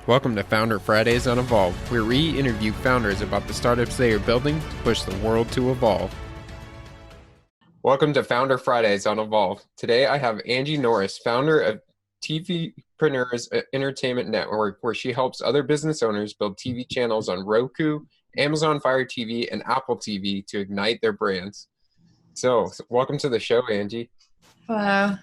Welcome to Founder Fridays on Evolve, where we interview founders about the startups they are building to push the world to evolve. Welcome to Founder Fridays on Evolve. Today I have Angie Norris, founder of TVpreneurs Entertainment Network, where she helps other business owners build TV channels on Roku, Amazon Fire TV, and Apple TV to ignite their brands. So welcome to the show, Angie. Hello.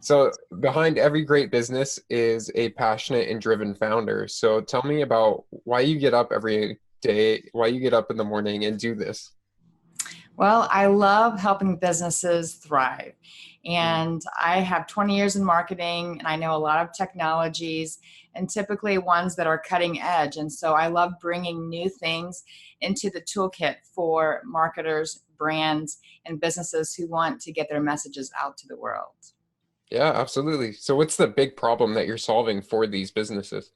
So behind every great business is a passionate and driven founder. So tell me about why you get up every day, why you get up in the morning and do this. Well, I love helping businesses thrive. And I have 20 years in marketing, and I know a lot of technologies and typically ones that are cutting edge. And so I love bringing new things into the toolkit for marketers, brands, and businesses who want to get their messages out to the world. Yeah, absolutely. So what's the big problem that you're solving for these businesses?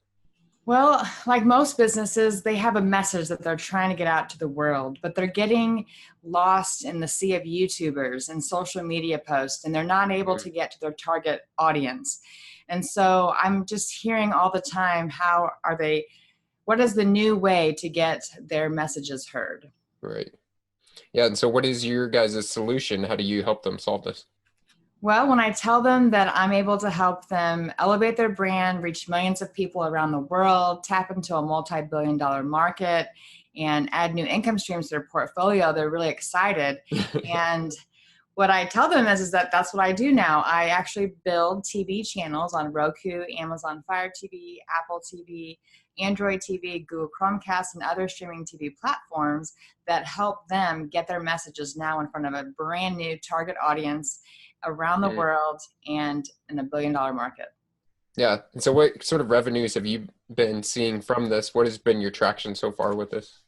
Well, like most businesses, they have a message that they're trying to get out to the world, but they're getting lost in the sea of YouTubers and social media posts, and they're not able to get to their target audience. And so I'm just hearing all the time, what is the new way to get their messages heard? Right. Yeah. And so what is your guys' solution? How do you help them solve this? Well, when I tell them that I'm able to help them elevate their brand, reach millions of people around the world, tap into a multi-billion-dollar market, and add new income streams to their portfolio, they're really excited. And what I tell them is that that's what I do now. I actually build TV channels on Roku, Amazon Fire TV, Apple TV, Android TV, Google Chromecast, and other streaming TV platforms that help them get their messages now in front of a brand new target audience around the world and in $1 billion market. Yeah. And so what sort of revenues have you been seeing from this? What has been your traction so far with this?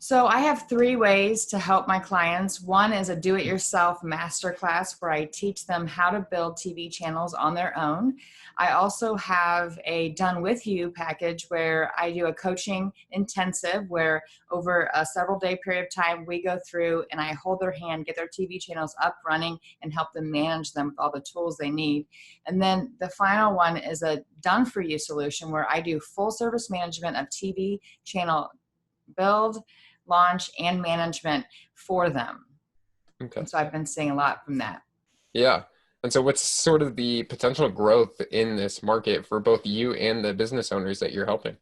So I have 3 ways to help my clients. One is a do-it-yourself masterclass where I teach them how to build TV channels on their own. I also have a done-with-you package where I do a coaching intensive where over a several-day period of time, we go through and I hold their hand, get their TV channels up, running, and help them manage them with all the tools they need. And then the final one is a done-for-you solution where I do full-service management of TV channel build, launch, and management for them. Okay. And so I've been seeing a lot from that. Yeah. And so what's sort of the potential growth in this market for both you and the business owners that you're helping?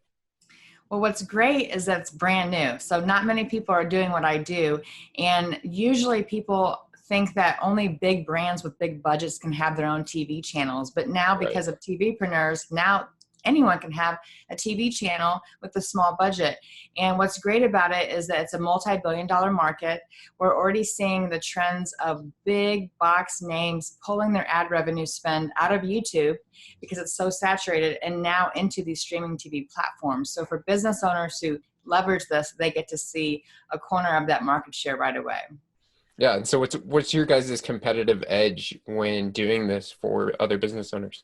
Well, what's great is that it's brand new. So not many people are doing what I do. And usually people think that only big brands with big budgets can have their own TV channels. But now because of TVpreneurs, now anyone can have a TV channel with a small budget. And what's great about it is that it's a multi-billion-dollar market. We're already seeing the trends of big box names pulling their ad revenue spend out of YouTube because it's so saturated and now into these streaming TV platforms. So for business owners who leverage this, they get to see a corner of that market share right away. Yeah. And so what's your guys' competitive edge when doing this for other business owners?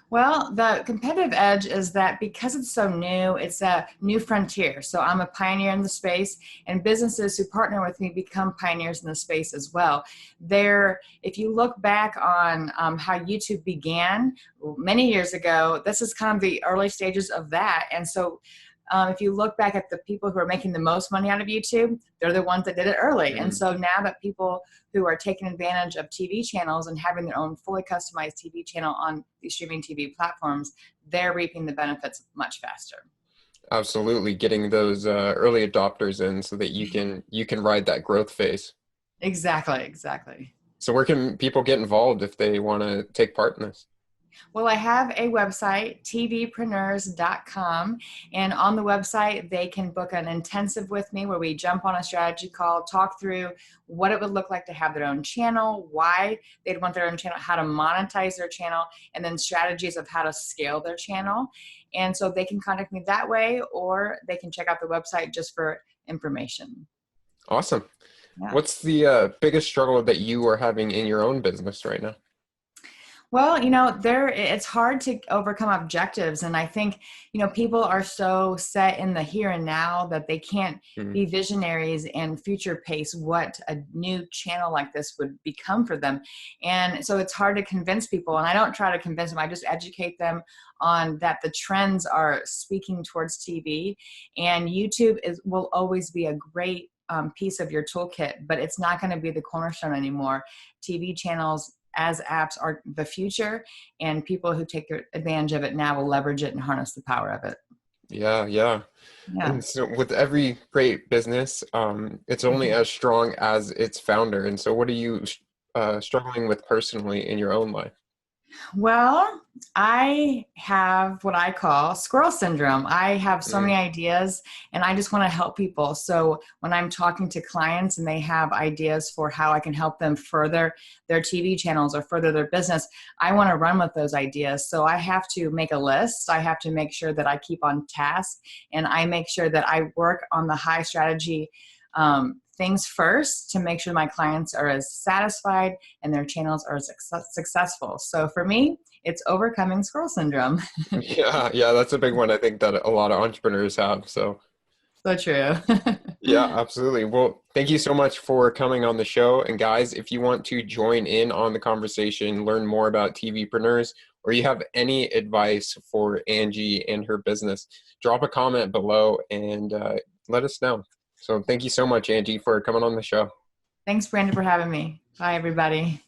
Well, the competitive edge is that because it's so new, it's a new frontier. So I'm a pioneer in the space, and businesses who partner with me become pioneers in the space as well. If you look back on how YouTube began many years ago, this is kind of the early stages of that. And so if you look back at the people who are making the most money out of YouTube, they're the ones that did it early. And so now that people who are taking advantage of TV channels and having their own fully customized TV channel on these streaming TV platforms, they're reaping the benefits much faster. Absolutely. Getting those early adopters in so that you can ride that growth phase. Exactly. So where can people get involved if they want to take part in this? Well, I have a website, tvpreneurs.com, and on the website, they can book an intensive with me where we jump on a strategy call, talk through what it would look like to have their own channel, why they'd want their own channel, how to monetize their channel, and then strategies of how to scale their channel. And so they can contact me that way, or they can check out the website just for information. Awesome. Yeah. What's the biggest struggle that you are having in your own business right now? Well, it's hard to overcome objectives. And I think, people are so set in the here and now that they can't Mhm. be visionaries and future pace what a new channel like this would become for them. And so it's hard to convince people. And I don't try to convince them. I just educate them on that the trends are speaking towards TV, and YouTube will always be a great piece of your toolkit, but it's not going to be the cornerstone anymore. TV channels as apps are the future, and people who take advantage of it now will leverage it and harness the power of it. Yeah, yeah. Yeah. And so with every great business, it's only Mhm. as strong as its founder. And so what are you struggling with personally in your own life? Well, I have what I call squirrel syndrome. I have so many Mm, ideas and I just want to help people. So when I'm talking to clients and they have ideas for how I can help them further their TV channels or further their business, I want to run with those ideas. So I have to make a list. I have to make sure that I keep on task, and I make sure that I work on the high strategy things first to make sure my clients are as satisfied and their channels are successful. So for me, it's overcoming squirrel syndrome. yeah, yeah, that's a big one I think that a lot of entrepreneurs have. So So true. yeah, absolutely. Well, thank you so much for coming on the show. And guys, if you want to join in on the conversation, learn more about TVpreneurs, or you have any advice for Angie and her business, drop a comment below and let us know. So thank you so much, Angie, for coming on the show. Thanks, Brandon, for having me. Bye, everybody.